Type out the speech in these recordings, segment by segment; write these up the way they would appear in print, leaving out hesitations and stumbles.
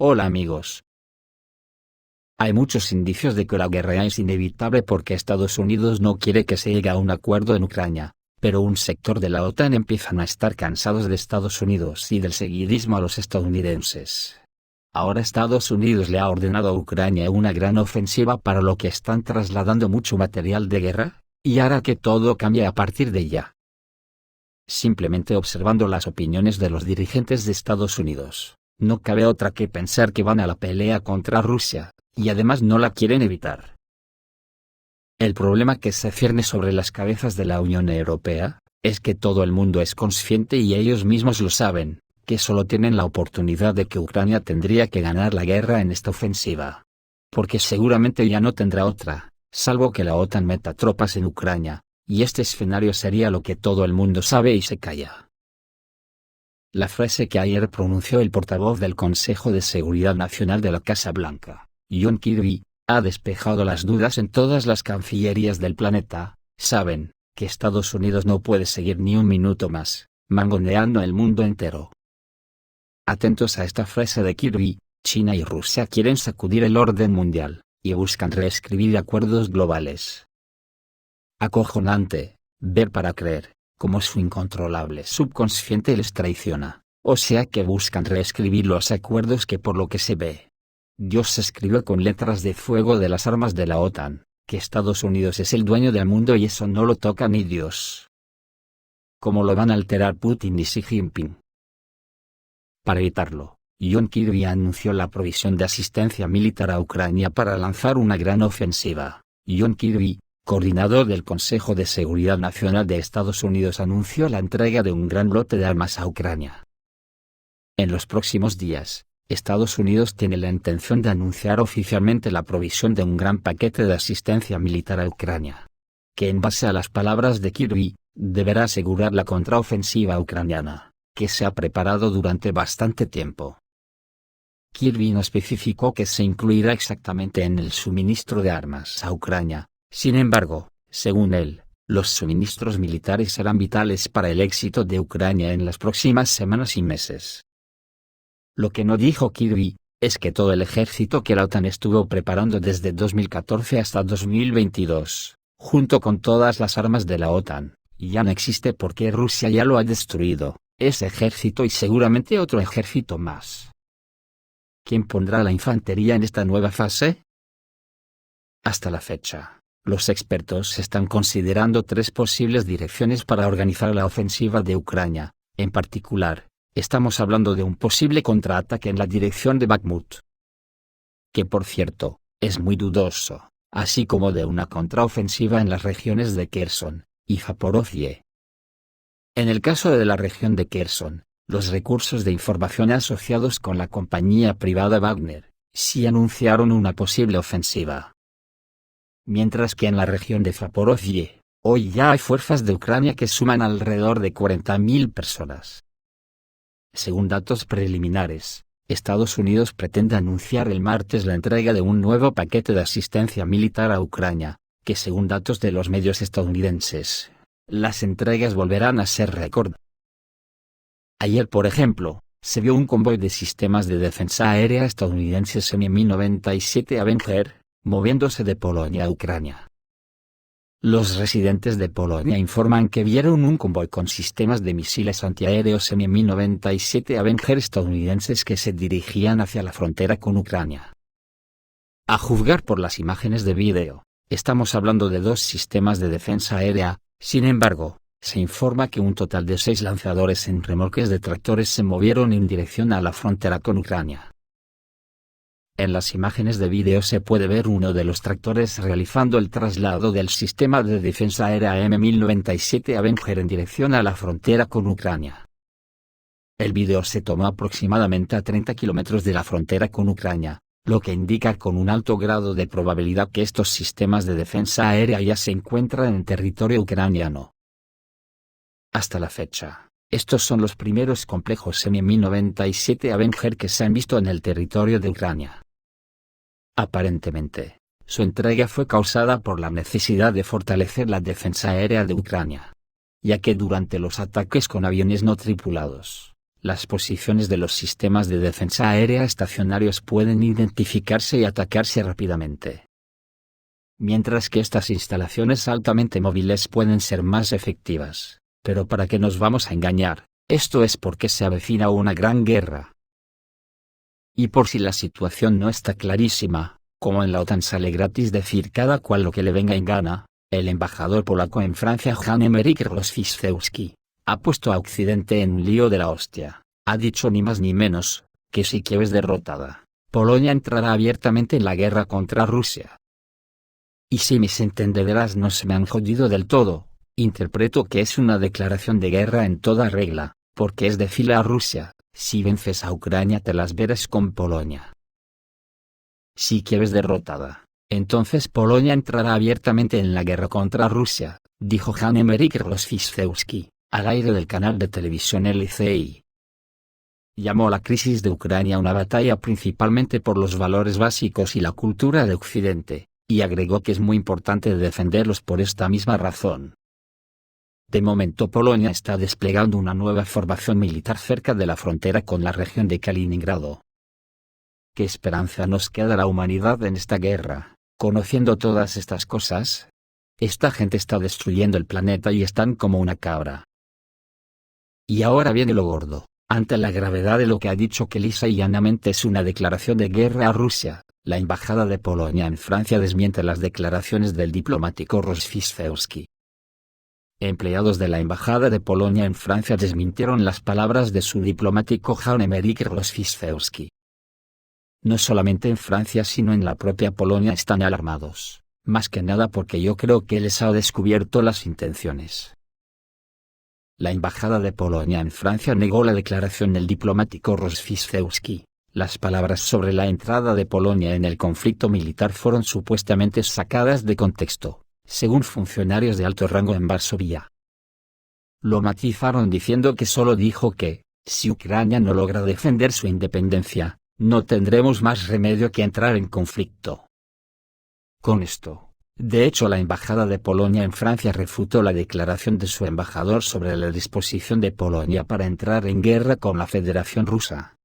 Hola amigos. Hay muchos indicios de que la guerra es inevitable porque Estados Unidos no quiere que se llegue a un acuerdo en Ucrania, pero un sector de la OTAN empiezan a estar cansados de Estados Unidos y del seguidismo a los estadounidenses. Ahora Estados Unidos le ha ordenado a Ucrania una gran ofensiva para lo que están trasladando mucho material de guerra, y hará que todo cambie a partir de ya. Simplemente observando las opiniones de los dirigentes de Estados Unidos, no cabe otra que pensar que van a la pelea contra Rusia, y además no la quieren evitar. El problema que se cierne sobre las cabezas de la Unión Europea, es que todo el mundo es consciente y ellos mismos lo saben, que solo tienen la oportunidad de que Ucrania tendría que ganar la guerra en esta ofensiva. Porque seguramente ya no tendrá otra, salvo que la OTAN meta tropas en Ucrania, y este escenario sería lo que todo el mundo sabe y se calla. La frase que ayer pronunció el portavoz del Consejo de Seguridad Nacional de la Casa Blanca, John Kirby, ha despejado las dudas en todas las cancillerías del planeta. Saben que Estados Unidos no puede seguir ni un minuto más, mangoneando el mundo entero. Atentos a esta frase de Kirby, China y Rusia quieren sacudir el orden mundial, y buscan reescribir acuerdos globales. Acojonante, ver para creer, cómo su incontrolable subconsciente les traiciona, o sea que buscan reescribir los acuerdos que por lo que se ve. Dios escribió con letras de fuego de las armas de la OTAN, que Estados Unidos es el dueño del mundo y eso no lo toca ni Dios. ¿Cómo lo van a alterar Putin y Xi Jinping? Para evitarlo, John Kirby anunció la provisión de asistencia militar a Ucrania para lanzar una gran ofensiva. John Kirby, coordinador del Consejo de Seguridad Nacional de Estados Unidos, anunció la entrega de un gran lote de armas a Ucrania. En los próximos días, Estados Unidos tiene la intención de anunciar oficialmente la provisión de un gran paquete de asistencia militar a Ucrania, que en base a las palabras de Kirby, deberá asegurar la contraofensiva ucraniana, que se ha preparado durante bastante tiempo. Kirby no especificó qué se incluirá exactamente en el suministro de armas a Ucrania. Sin embargo, según él, los suministros militares serán vitales para el éxito de Ucrania en las próximas semanas y meses. Lo que no dijo Kirby, es que todo el ejército que la OTAN estuvo preparando desde 2014 hasta 2022, junto con todas las armas de la OTAN, ya no existe porque Rusia ya lo ha destruido, ese ejército y seguramente otro ejército más. ¿Quién pondrá la infantería en esta nueva fase? Hasta la fecha, los expertos están considerando tres posibles direcciones para organizar la ofensiva de Ucrania. En particular, estamos hablando de un posible contraataque en la dirección de Bakhmut, que por cierto, es muy dudoso, así como de una contraofensiva en las regiones de Kherson y Zaporozhye. En el caso de la región de Kherson, los recursos de información asociados con la compañía privada Wagner sí anunciaron una posible ofensiva. Mientras que en la región de Zaporozhye, hoy ya hay fuerzas de Ucrania que suman alrededor de 40.000 personas. Según datos preliminares, Estados Unidos pretende anunciar el martes la entrega de un nuevo paquete de asistencia militar a Ucrania, que según datos de los medios estadounidenses, las entregas volverán a ser récord. Ayer por ejemplo, se vio un convoy de sistemas de defensa aérea estadounidenses Mi-97 Avenger, moviéndose de Polonia a Ucrania. Los residentes de Polonia informan que vieron un convoy con sistemas de misiles antiaéreos Mi-97 Avenger estadounidenses que se dirigían hacia la frontera con Ucrania. A juzgar por las imágenes de vídeo, estamos hablando de dos sistemas de defensa aérea. Sin embargo, se informa que un total de 6 lanzadores en remolques de tractores se movieron en dirección a la frontera con Ucrania. En las imágenes de vídeo se puede ver uno de los tractores realizando el traslado del sistema de defensa aérea Mi-97 Avenger en dirección a la frontera con Ucrania. El vídeo se tomó aproximadamente a 30 kilómetros de la frontera con Ucrania, lo que indica con un alto grado de probabilidad que estos sistemas de defensa aérea ya se encuentran en territorio ucraniano. Hasta la fecha, estos son los primeros complejos Mi-97 Avenger que se han visto en el territorio de Ucrania. Aparentemente, su entrega fue causada por la necesidad de fortalecer la defensa aérea de Ucrania, ya que durante los ataques con aviones no tripulados, las posiciones de los sistemas de defensa aérea estacionarios pueden identificarse y atacarse rápidamente. Mientras que estas instalaciones altamente móviles pueden ser más efectivas, pero ¿para qué nos vamos a engañar? Esto es porque se avecina una gran guerra. Y por si la situación no está clarísima, como en la OTAN sale gratis decir cada cual lo que le venga en gana, el embajador polaco en Francia Jan-Emeryk Rosyszewski, ha puesto a Occidente en un lío de la hostia. Ha dicho ni más ni menos, que si Kiev es derrotada, Polonia entrará abiertamente en la guerra contra Rusia. Y si mis entendederas no se me han jodido del todo, interpreto que es una declaración de guerra en toda regla, porque es decirle a Rusia, si vences a Ucrania te las verás con Polonia. Si Kiev es derrotada, entonces Polonia entrará abiertamente en la guerra contra Rusia, dijo Jan-Emeryk Rosyszewski, al aire del canal de televisión LCI. Llamó la crisis de Ucrania una batalla principalmente por los valores básicos y la cultura de Occidente, y agregó que es muy importante defenderlos por esta misma razón. De momento Polonia está desplegando una nueva formación militar cerca de la frontera con la región de Kaliningrado. ¿Qué esperanza nos queda a la humanidad en esta guerra, conociendo todas estas cosas? Esta gente está destruyendo el planeta y están como una cabra. Y ahora viene lo gordo. Ante la gravedad de lo que ha dicho que lisa y llanamente es una declaración de guerra a Rusia, la embajada de Polonia en Francia desmiente las declaraciones del diplomático Rosyszewski. Empleados de la embajada de Polonia en Francia desmintieron las palabras de su diplomático Jan-Emeryk Rosyszewski. No solamente en Francia sino en la propia Polonia están alarmados, más que nada porque yo creo que les ha descubierto las intenciones. La embajada de Polonia en Francia negó la declaración del diplomático Rosyszewski. Las palabras sobre la entrada de Polonia en el conflicto militar fueron supuestamente sacadas de contexto, según funcionarios de alto rango en Varsovia. Lo matizaron diciendo que solo dijo que, si Ucrania no logra defender su independencia, no tendremos más remedio que entrar en conflicto. Con esto, de hecho la embajada de Polonia en Francia refutó la declaración de su embajador sobre la disposición de Polonia para entrar en guerra con la Federación Rusa.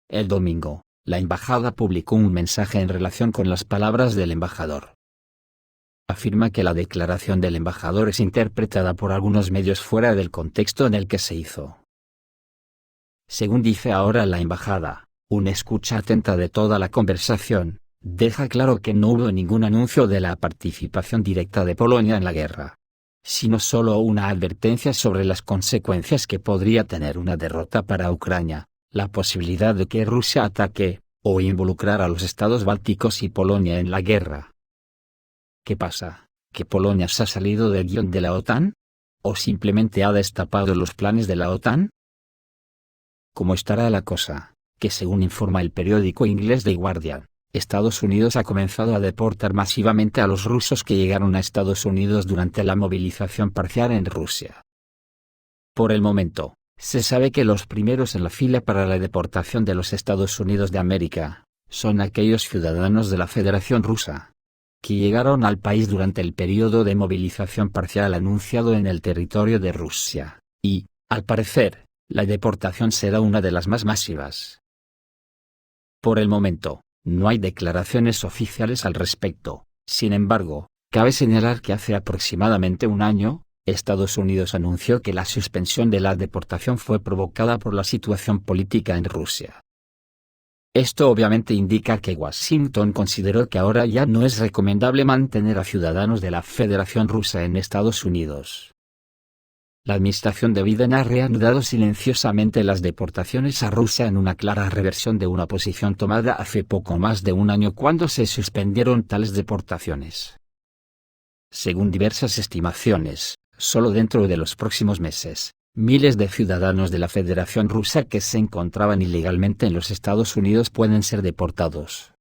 El domingo, la embajada publicó un mensaje en relación con las palabras del embajador. Afirma que la declaración del embajador es interpretada por algunos medios fuera del contexto en el que se hizo. Según dice ahora la embajada, una escucha atenta de toda la conversación, deja claro que no hubo ningún anuncio de la participación directa de Polonia en la guerra, sino solo una advertencia sobre las consecuencias que podría tener una derrota para Ucrania, la posibilidad de que Rusia ataque, o involucrar a los estados bálticos y Polonia en la guerra. ¿Qué pasa? ¿Que Polonia se ha salido del guión de la OTAN? ¿O simplemente ha destapado los planes de la OTAN? ¿Cómo estará la cosa? Que según informa el periódico inglés The Guardian, Estados Unidos ha comenzado a deportar masivamente a los rusos que llegaron a Estados Unidos durante la movilización parcial en Rusia. Por el momento, se sabe que los primeros en la fila para la deportación de los Estados Unidos de América, son aquellos ciudadanos de la Federación Rusa, que llegaron al país durante el periodo de movilización parcial anunciado en el territorio de Rusia, y, al parecer, la deportación será una de las más masivas. Por el momento, no hay declaraciones oficiales al respecto. Sin embargo, cabe señalar que hace aproximadamente un año, Estados Unidos anunció que la suspensión de la deportación fue provocada por la situación política en Rusia. Esto obviamente indica que Washington consideró que ahora ya no es recomendable mantener a ciudadanos de la Federación Rusa en Estados Unidos. La administración de Biden ha reanudado silenciosamente las deportaciones a Rusia en una clara reversión de una posición tomada hace poco más de un año cuando se suspendieron tales deportaciones. Según diversas estimaciones, solo dentro de los próximos meses, miles de ciudadanos de la Federación Rusa que se encontraban ilegalmente en los Estados Unidos pueden ser deportados.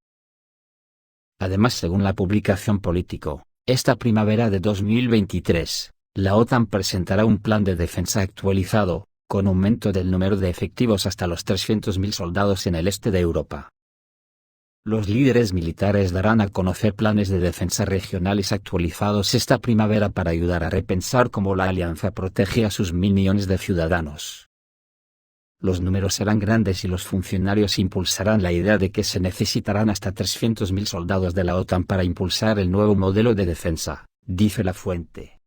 Además, según la publicación Político, esta primavera de 2023, la OTAN presentará un plan de defensa actualizado, con aumento del número de efectivos hasta los 300.000 soldados en el este de Europa. Los líderes militares darán a conocer planes de defensa regionales actualizados esta primavera para ayudar a repensar cómo la alianza protege a sus 1.000 millones de ciudadanos. Los números serán grandes y los funcionarios impulsarán la idea de que se necesitarán hasta 300.000 soldados de la OTAN para impulsar el nuevo modelo de defensa, dice la fuente.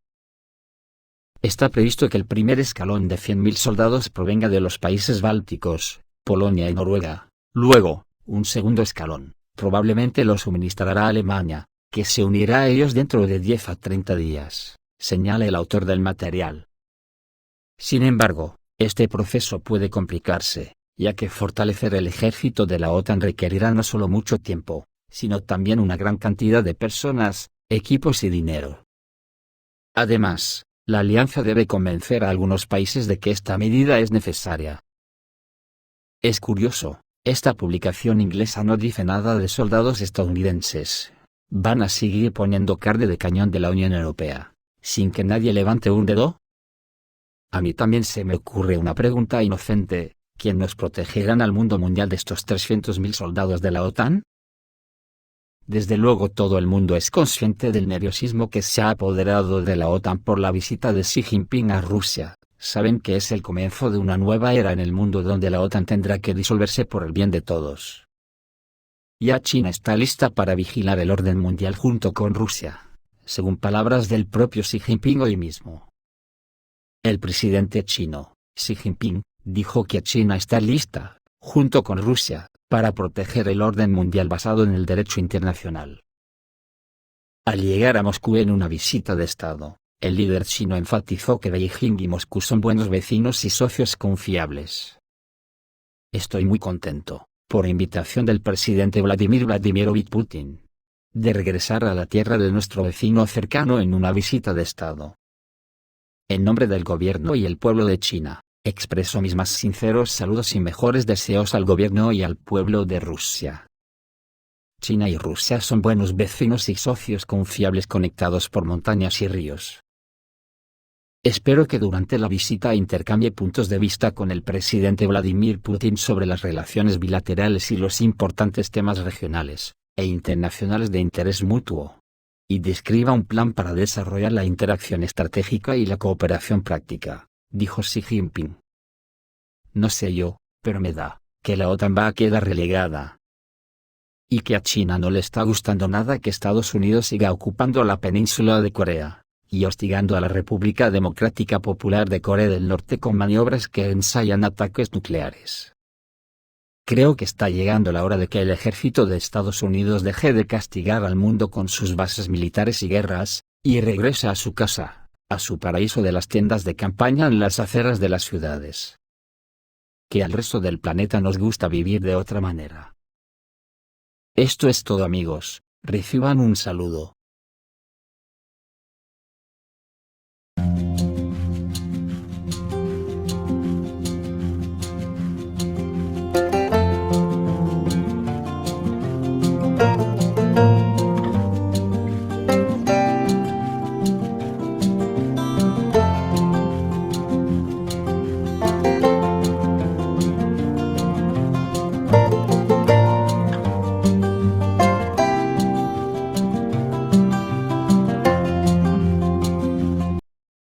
Está previsto que el primer escalón de 100.000 soldados provenga de los países bálticos, Polonia y Noruega. Luego, un segundo escalón, probablemente lo suministrará Alemania, que se unirá a ellos dentro de 10 a 30 días, señala el autor del material. Sin embargo, este proceso puede complicarse, ya que fortalecer el ejército de la OTAN requerirá no solo mucho tiempo, sino también una gran cantidad de personas, equipos y dinero. Además, la alianza debe convencer a algunos países de que esta medida es necesaria. Es curioso, esta publicación inglesa no dice nada de soldados estadounidenses. ¿Van a seguir poniendo carne de cañón de la Unión Europea, sin que nadie levante un dedo? A mí también se me ocurre una pregunta inocente: ¿quién nos protegerán al mundo mundial de estos 300.000 soldados de la OTAN? Desde luego todo el mundo es consciente del nerviosismo que se ha apoderado de la OTAN por la visita de Xi Jinping a Rusia. Saben que es el comienzo de una nueva era en el mundo donde la OTAN tendrá que disolverse por el bien de todos. Ya China está lista para vigilar el orden mundial junto con Rusia, según palabras del propio Xi Jinping hoy mismo. El presidente chino, Xi Jinping, dijo que China está lista, junto con Rusia, para proteger el orden mundial basado en el derecho internacional. Al llegar a Moscú en una visita de Estado, el líder chino enfatizó que Beijing y Moscú son buenos vecinos y socios confiables. Estoy muy contento, por invitación del presidente Vladimir Vladimirovich Putin, de regresar a la tierra de nuestro vecino cercano en una visita de Estado. En nombre del gobierno y el pueblo de China, expreso mis más sinceros saludos y mejores deseos al gobierno y al pueblo de Rusia. China y Rusia son buenos vecinos y socios confiables conectados por montañas y ríos. Espero que durante la visita intercambie puntos de vista con el presidente Vladimir Putin sobre las relaciones bilaterales y los importantes temas regionales e internacionales de interés mutuo, y describa un plan para desarrollar la interacción estratégica y la cooperación práctica, dijo Xi Jinping. No sé yo, pero me da que la OTAN va a quedar relegada. Y que a China no le está gustando nada que Estados Unidos siga ocupando la península de Corea, y hostigando a la República Democrática Popular de Corea del Norte con maniobras que ensayan ataques nucleares. Creo que está llegando la hora de que el ejército de Estados Unidos deje de castigar al mundo con sus bases militares y guerras, y regrese a su casa, a su paraíso de las tiendas de campaña en las aceras de las ciudades. Que al resto del planeta nos gusta vivir de otra manera. Esto es todo, amigos, reciban un saludo.